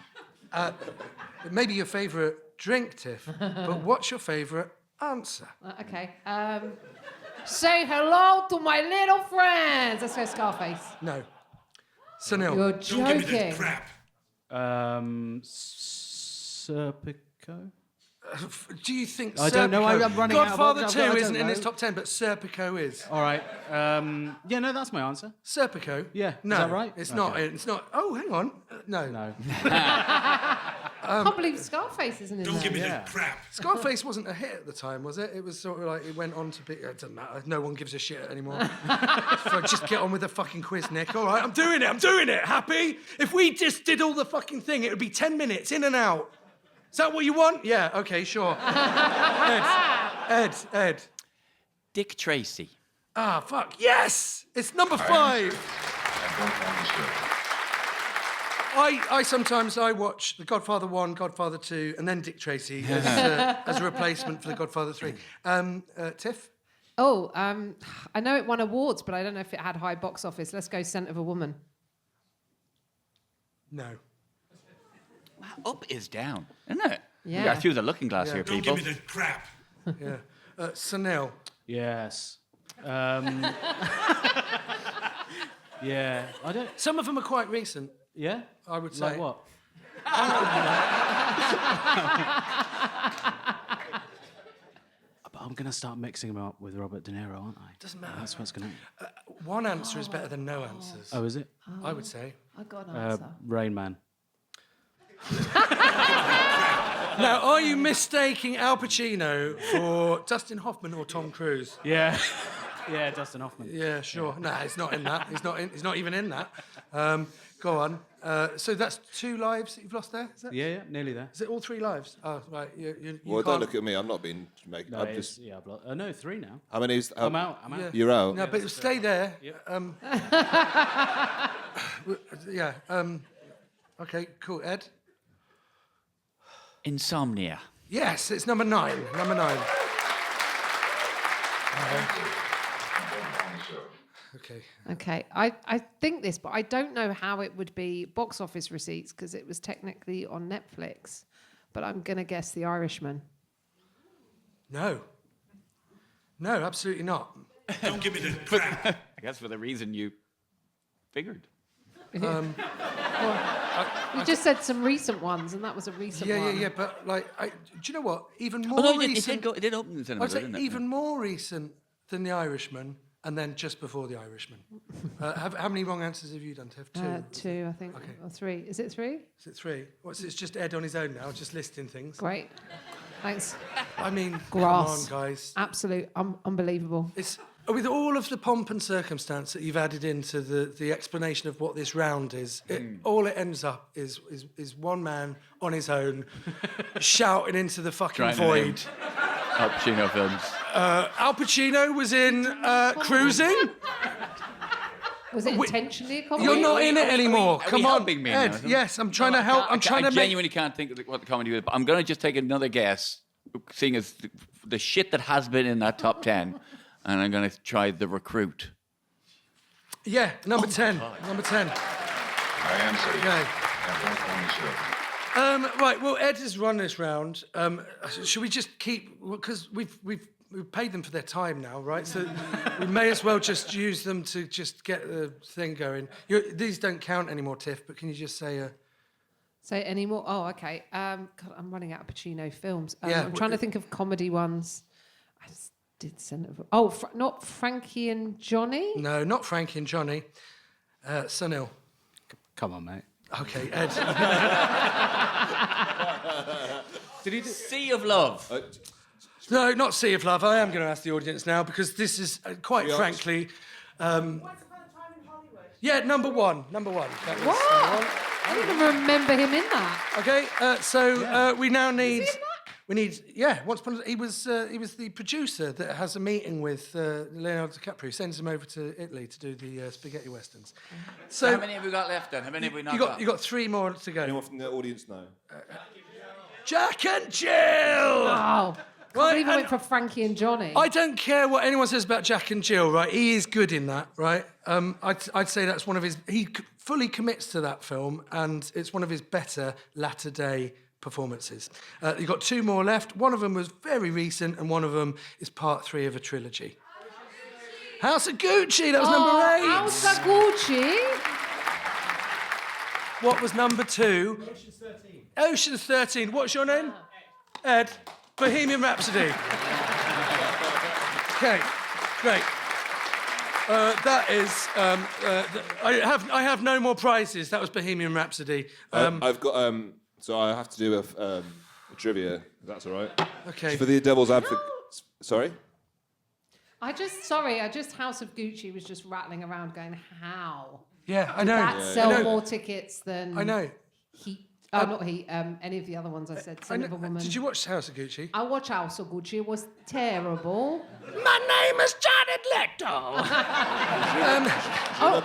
It may be your favourite drink, Tiff, but what's your favourite answer? Okay. Say hello to my little friends. Let's go Scarface. No. Sunil. You're Don't give me the joking. crap. Serpico? Do you think I don't know, Serpico- I'm running out of Godfather options, 2 I don't isn't in know. his top 10, but Serpico is. All right. Yeah, no, that's my answer. Serpico? Yeah, is No, that right? it's Okay. not. It's not. Oh, hang on. No. No. I can't believe Scarface isn't in Don't give me there. the crap. Scarface wasn't a hit at the time, was it? It was sort of like it went on to be. It doesn't matter. No one gives a shit anymore. Just get on with the fucking quiz, Nick. All right, I'm doing it. Happy? If we just did all the fucking thing, it would be 10 minutes in and out. Is that what you want? Yeah. Okay. Sure. Ed. Dick Tracy. Ah, fuck. Yes. It's number 5. And don't call me Shirley. I sometimes watch The Godfather 1, Godfather 2, and then Dick Tracy as a replacement for The Godfather 3. Tiff? Oh, I know it won awards, but I don't know if it had high box office. Let's go Scent of a Woman. No. Up is down, isn't it? Yeah. We got through the looking glass here, Don't people. give me the crap. Yeah. Sunil? Yes. Yeah. I don't. Some of them are quite recent, Yeah? I would say. Like what? But I'm going to start mixing them up with Robert De Niro, aren't I? Doesn't matter. That's what's going to One answer is better than no answers, Oh, is it? I would say. I got an answer. Rain Man. Now, are you mistaking Al Pacino for Dustin Hoffman or Tom Cruise? Yeah. Yeah, Dustin Hoffman. Yeah, sure. No, he's not in that. He's not even in that. Go on. So that's 2 lives that you've lost there? Is Yeah, nearly there. it all 3 lives? Oh, right. You Well, can't... don't look at me. I'm not being making. No, I'm it's, just. yeah, no, 3 now. How many? I'm out. Yeah. You're out. No, but stay there. Yeah. Okay, cool. Ed? Insomnia. Yes, it's number 9. Number 9. Okay. Okay, I think this, but I don't know how it would be box office receipts because it was technically on Netflix. But I'm going to guess The Irishman. No. No, absolutely not. Don't give me the crap. I guess for the reason you figured. You just said some recent ones, and that was a recent one. Yeah. But like, do you know what? Even more Although it recent. did open in the cinema, I'd say didn't it? even more recent than The Irishman, and then just before The Irishman. How many wrong answers have you done, Tiff? 2. 2, I think, Okay. or 3. Is it 3? Is it 3? What's it's just Ed on his own now, just listing things. Great. Thanks. I mean, Grass. come on, guys. Absolute, unbelievable. It's with all of the pomp and circumstance that you've added into the explanation of what this round is. All it ends up is one man on his own shouting into the fucking Trying to name void. Al Pacino films. Al Pacino was in Cruising. Was it intentionally a comedy? You're not in it anymore. Are we Come on, helping me Ed. now? Yes, I'm trying to help. I'm trying I to make. genuinely can't think of what the comedy was, but I'm going to just take another guess, seeing as the shit that has been in that top 10, and I'm going to try The Recruit. Yeah, number 10. Number 10. I am serious. Okay. And don't call me Shirley. Right. Well, Ed has run this round. Should we just keep? Because we've paid them for their time now, right? So we may as well just use them to just get the thing going. These don't count anymore, Tiff. But can you just say? Say any more? Oh, okay. God, I'm running out of Pacino films. Yeah, I'm trying to think of comedy ones. did send it. Oh, not Frankie and Johnny? No, not Frankie and Johnny. Sunil. Come on, mate. Okay, Ed. Did he do... Sea of Love. No, not Sea of Love. I am going to ask the audience now because this is, quite Yes. frankly... Once Upon a Time in Hollywood. yeah, number one. That was What? number one. I don't even remember him in that. Okay, we now need... We need, Once upon a, he was the producer that has a meeting with Leonardo DiCaprio, sends him over to Italy to do the spaghetti westerns. So How many have we got left then? How many have we not got? you got 3 more to go. Anyone from the audience know? Jack and Jill. Oh, can't Right, believe I and- went for Frankie and Johnny. I don't care what anyone says about Jack and Jill, right? He is good in that, right? I'd say that's one of his. He fully commits to that film, and it's one of his better latter day performances. You've got 2 more left. One of them was very recent, and one of them is part 3 of a trilogy. House of Gucci. That was number 8. House of Gucci. What was number 2? Ocean's 13. Ocean's 13. What's your name? Ed. Bohemian Rhapsody. Okay, great. That is. I have no more prizes. That was Bohemian Rhapsody. I've got. So I have to do a trivia. If that's all right. Okay. For the Devil's Advocate. Sorry. I just House of Gucci was just rattling around going, how? Yeah, I know. That I sell know. more tickets than I know. Heat. Oh, not Heat. Any of the other ones I said. I Son know. of a Woman. Did you watch House of Gucci? I watched House of Gucci. It was terrible. My name is Jared Leto. Oh,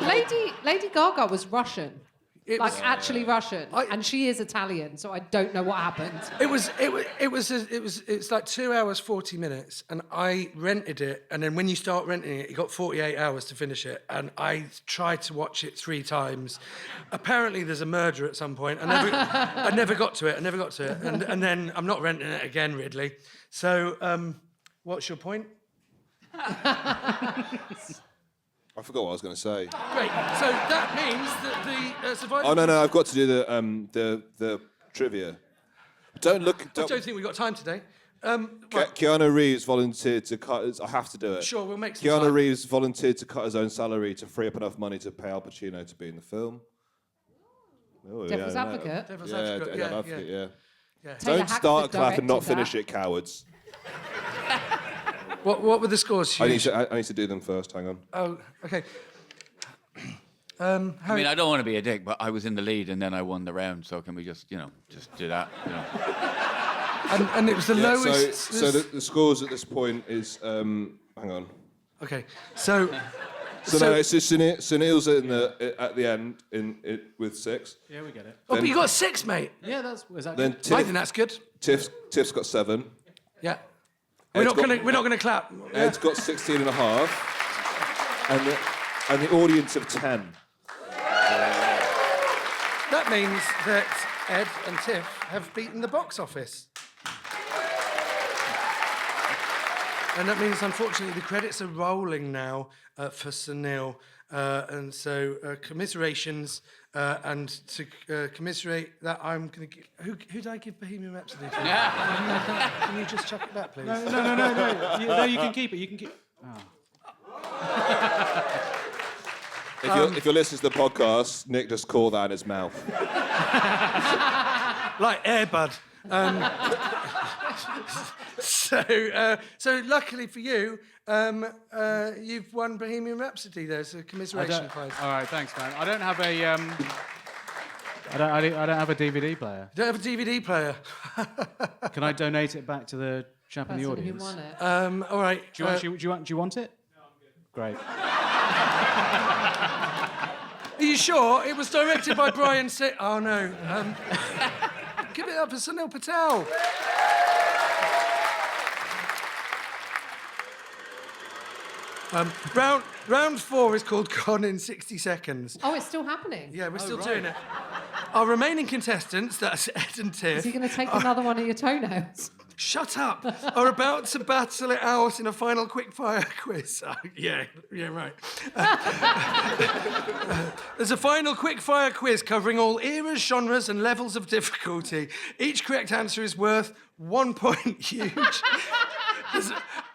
Lady Gaga was Russian. It Like was- actually Russian, and she is Italian, so I don't know what happened. It's like 2 hours 40 minutes, and I rented it. And then when you start renting it, you got 48 hours to finish it. And I tried to watch it 3 times. Apparently, there's a murder at some point. I never got to it. And then I'm not renting it again, Ridley. So, what's your point? I forgot what I was going to say. Great. So that means that the survivor. Oh no! I've got to do the trivia. Don't look. I don't think we've got time today. Right. Keanu Reeves volunteered to cut. I have to do it. Sure, we'll make some Keanu time. Reeves volunteered to cut his own salary to free up enough money to pay Al Pacino to be in the film. Oh, Devil's yeah, Advocate. Devil's Yeah, Advocate, Devil's Advocate, yeah. Taylor Don't start a Hackford clap and not directed finish that. it, cowards. What were the scores? I Hugh? need to do them first. Hang on. Oh, okay. I mean, I don't want to be a dick, but I was in the lead and then I won the round. So can we just do that? And it was the Yeah, lowest. so the scores at this point is hang on. Okay, so So no, it's just Sunil's at the end with 6. Yeah, we get it. oh, but you got 6, mate. Yeah, is that Then good? I think that's good. Tiff's got 7. Yeah. We're not gonna clap. Ed's got 16 and a half, and the audience of 10. That means that Ed and Tiff have beaten the box office. And that means, unfortunately, the credits are rolling now for Sunil. And so, commiserations. And to commiserate that, I'm going to give... Who did I give Bohemian Rhapsody to? Can you just chuck it back, please? No, you can keep it. You can keep. If you're listening to the podcast, Nick just caught that in his mouth. Like Air Bud. So luckily for you, you've won Bohemian Rhapsody. There's a commiseration prize. All right, thanks, man. I don't have a I don't have a DVD player. You don't have a DVD player. Can I donate it back to the chap in the Person who audience? won it. All right. Do you want it? No, I'm good. Great. Are you sure? It was directed by Brian Oh, no. Give it up for Sunil Patel. Round 4 is called Gone in 60 Seconds. Oh, it's still happening. Yeah, we're still doing it. Our remaining contestants, that's Ed and Tiff. Is he going to take another one of your toenails? Shut up! Are about to battle it out in a final quickfire quiz. Yeah, right. There's a final quickfire quiz covering all eras, genres, and levels of difficulty. Each correct answer is worth 1 point. Huge.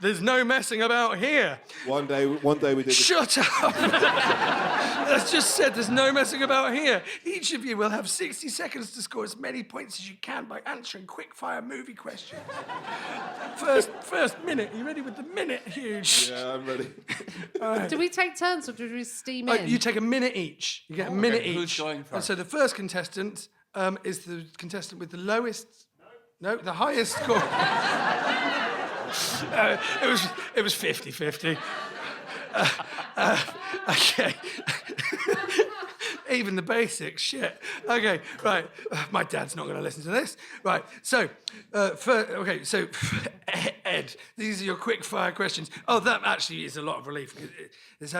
There's no messing about here. One day we did. Shut up! That's just said there's no messing about here. Each of you will have 60 seconds to score as many points as you can by answering quick-fire movie questions. First minute. You ready with the minute, Huge? Yeah, I'm ready. Do we take turns or do we steam in? You take a minute each. You get a minute each. Who's going first? And so the first contestant is the contestant with the lowest... No, the highest score. It was 50-50. Okay. Even the basics, shit. Okay, right. My dad's not going to listen to this. Right. So, Ed, these are your quick fire questions. Oh, that actually is a lot of relief. There's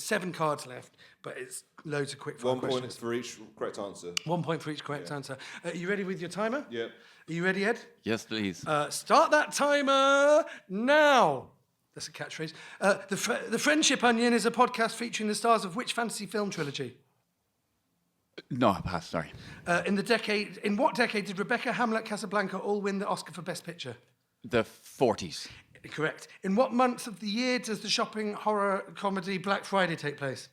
7 cards left, but it's loads of quick fire 1 questions. point for each correct answer. 1 point for each correct answer. Are you ready with your timer? Yeah. Are you ready, Ed? Yes, please. Start that timer now. That's a catchphrase. The Friendship Onion is a podcast featuring the stars of which fantasy film trilogy? No, pass, sorry. In what decade did Rebecca, Hamlet, Casablanca all win the Oscar for Best Picture? The 40s. Correct. In what month of the year does the shopping horror comedy Black Friday take place?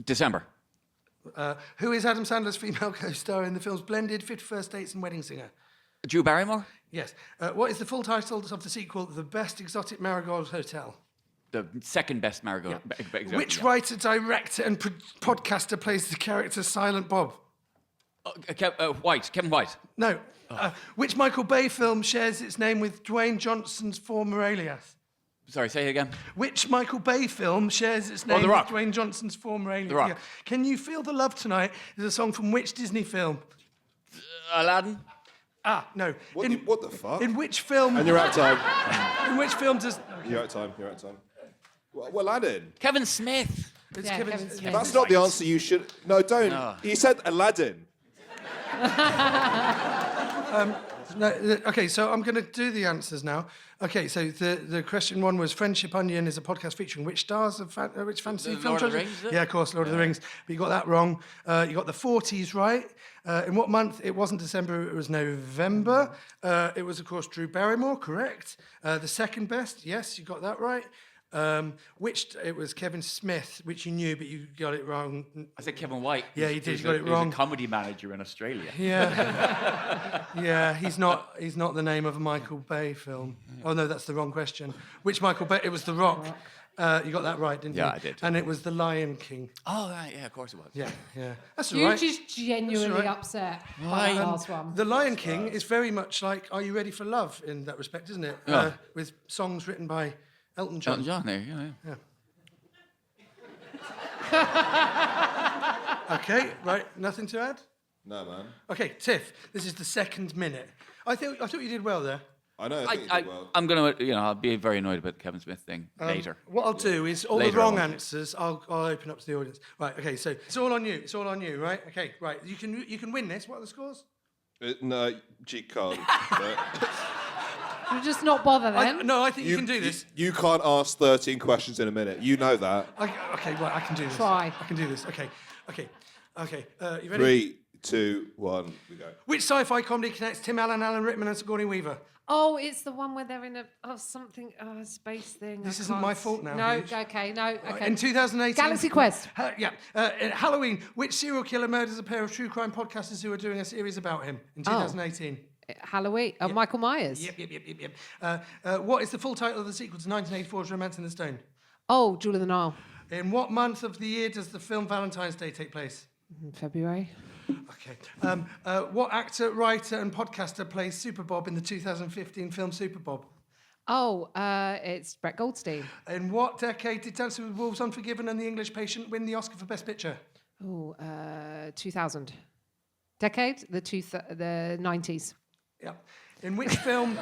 December. Who is Adam Sandler's female co-star in the films Blended, 51st Dates and Wedding Singer? Drew Barrymore? Yes. What is the full title of the sequel, The Best Exotic Marigold Hotel? The second best Marigold. Which writer, director, and podcaster plays the character Silent Bob? Kevin White. No. Which Michael Bay film shares its name with Dwayne Johnson's former alias? Sorry, say it again. Which Michael Bay film shares its name The with Rock. Dwayne Johnson's former alias? The Rock. Yeah. Can You Feel the Love Tonight is a song from which Disney film? Aladdin? No. What the fuck? In which film? And you're out of time. In which film does? You're out of time. Well, Aladdin. Kevin Smith. It's Yeah, Kevin Kevin Smith. That's not the answer you should... No, don't. No. You said Aladdin. Okay, so I'm going to do the answers now. Okay, so the question one was Friendship Onion is a podcast featuring which stars of which fantasy The film Lord of the trilogy? Rings, is it? Yeah, of course, Lord of the Rings. But you got that wrong. You got the 40s right. In what month? It wasn't December, it was November. It was, of course, Drew Barrymore, correct. The second best, yes, you got that right. It was Kevin Smith, which you knew, but you got it wrong. I said Kevin White. Yeah, you did. You got it He was wrong. a comedy manager in Australia. Yeah, yeah. He's not the name of a Michael Bay film. Oh no, that's the wrong question. Which Michael Bay? It was The Rock. You got that right, didn't you? Yeah, I did. And it was The Lion King. Oh, right, yeah, of course it was. Yeah, yeah. That's all You're right. just genuinely right. upset by the last one. The Lion King is very much like Are You Ready for Love in that respect, isn't it? Yeah. With songs written by Elton John. Elton John there, yeah. Okay, right. Nothing to add? No, man. Okay, Tiff, this is the second minute. I thought you did well there. I know. I think you did well. I'm going to, I'll be very annoyed about the Kevin Smith thing later. What I'll do is all Later the wrong on. answers I'll open up to the audience. Right, okay, so it's all on you. It's all on you, right? Okay, right. You can win this. What are the scores? No, G can't. You'll just not bother then. I think you can do this. You can't ask 13 questions in a minute. You know that. Okay, right, I can do this. Try. I can do this. Okay. You ready? 3, 2, 1, we go. Which sci-fi comedy connects Tim Allen, Alan Rickman, and Sigourney Weaver? Oh, it's the one where they're in a space thing. This I isn't can't my fault now, No, Huge. okay. In 2018... Galaxy Quest. In Halloween, which serial killer murders a pair of true crime podcasters who are doing a series about him in 2018? Halloween. Michael Myers. Yep. What is the full title of the sequel to 1984's Romance in the Stone? Oh, Jewel of the Nile. In what month of the year does the film Valentine's Day take place? February. Okay. What actor, writer, and podcaster plays Super Bob in the 2015 film Super Bob? Oh, it's Brett Goldstein. In what decade did Dancing with Wolves, Unforgiven, and The English Patient win the Oscar for Best Picture? Oh, 2000. Decade? The 90s. Yeah. In which film?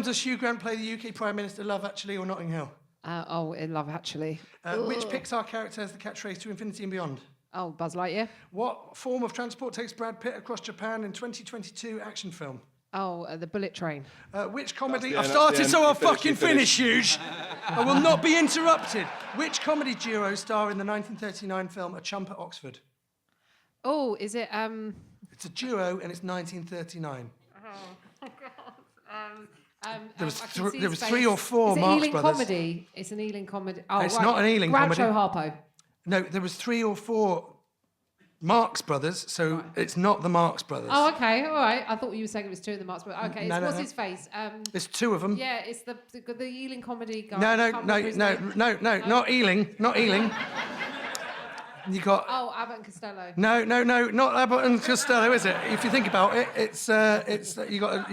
Does Hugh Grant play the UK Prime Minister, Love Actually or Notting Hill? In Love Actually. Which Pixar character has the catchphrase to infinity and beyond? Oh, Buzz Lightyear. What form of transport takes Brad Pitt across Japan in 2022 action film? Oh, the Bullet Train. Which comedy... That's I've the end, started, that's so the I'll end. You fucking finish, finish, Huge. I will not be interrupted. Which comedy duo star in the 1939 film A Chump at Oxford? Oh, is it... It's a duo and it's 1939. There was, I can see there his was 3 or face. 4 It's Marx Ealing Brothers. comedy. It's an Ealing comedy. Oh, It's right. not an Ealing comedy. Groucho Harpo. No, there was 3 or 4 Marx Brothers, so it's not the Marx Brothers. Oh, okay, all right. I thought you were saying it was 2 of the Marx Brothers. Okay, No, no, what's no. his face? There's 2 of them. Yeah, it's the Ealing comedy guy. No, I no, can't no, remember his no, name. no, not Ealing, not Ealing. You got Oh, Abbott and Costello. no, not Abbott and Costello, is it? If you think about it, it's you got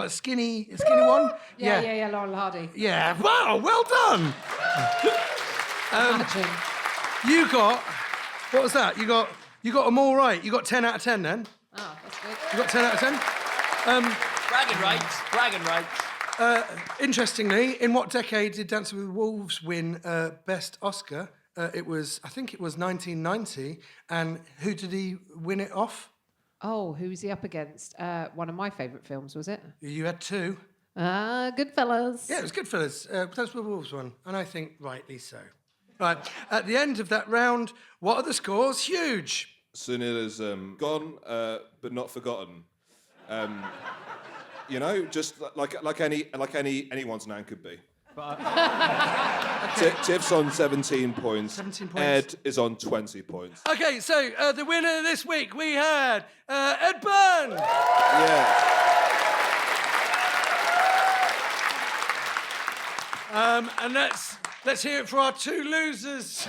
a skinny one. Yeah, Laurel Hardy. Yeah. Wow, well done. Imagine. You got what was that? You got them all right. You got 10 out of 10 then. Oh, that's good. You got 10 out of 10. Bragging rights. Interestingly, in what decade did Dancing with Wolves win Best Oscar? I think it was 1990. And who did he win it off? Oh, who's he up against? One of my favourite films, was it? You had 2. Goodfellas. Yeah, it was Goodfellas. Dancing with Wolves won, and I think rightly so. Right, at the end of that round, what are the scores? Huge. Sunil is gone, but not forgotten. Just like anyone's nan could be. Tiff's on 17 points. 17 points. Ed is on 20 points. Okay, so the winner this week we had Ed Byrne. Yeah. And let's hear it for our 2 losers.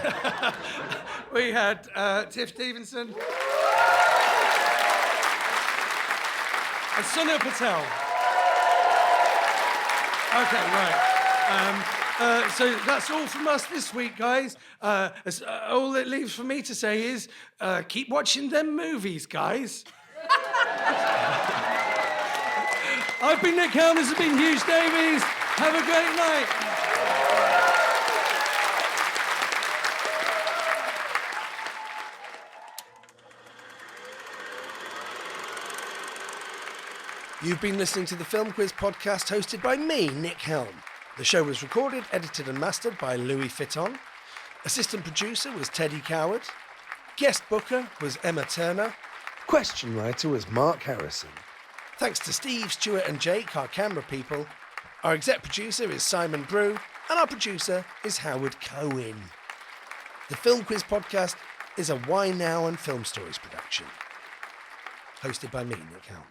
We had Tiff Stevenson and Sunil Patel. Okay, right. So that's all from us this week, guys. All that leaves for me to say is keep watching them movies, guys. I've been Nick Helm, this has been Huge Davies. Have a great night. You've been listening to the Film Quiz podcast hosted by me, Nick Helm. The show was recorded, edited and mastered by Louis Fitton. Assistant producer was Teddy Coward. Guest booker was Emma Turner. Question writer was Mark Harrison. Thanks to Steve, Stuart and Jake, our camera people. Our exec producer is Simon Brew, and our producer is Howard Cohen. The Film Quiz podcast is a Why Now and Film Stories production. Hosted by me, Nick Helm.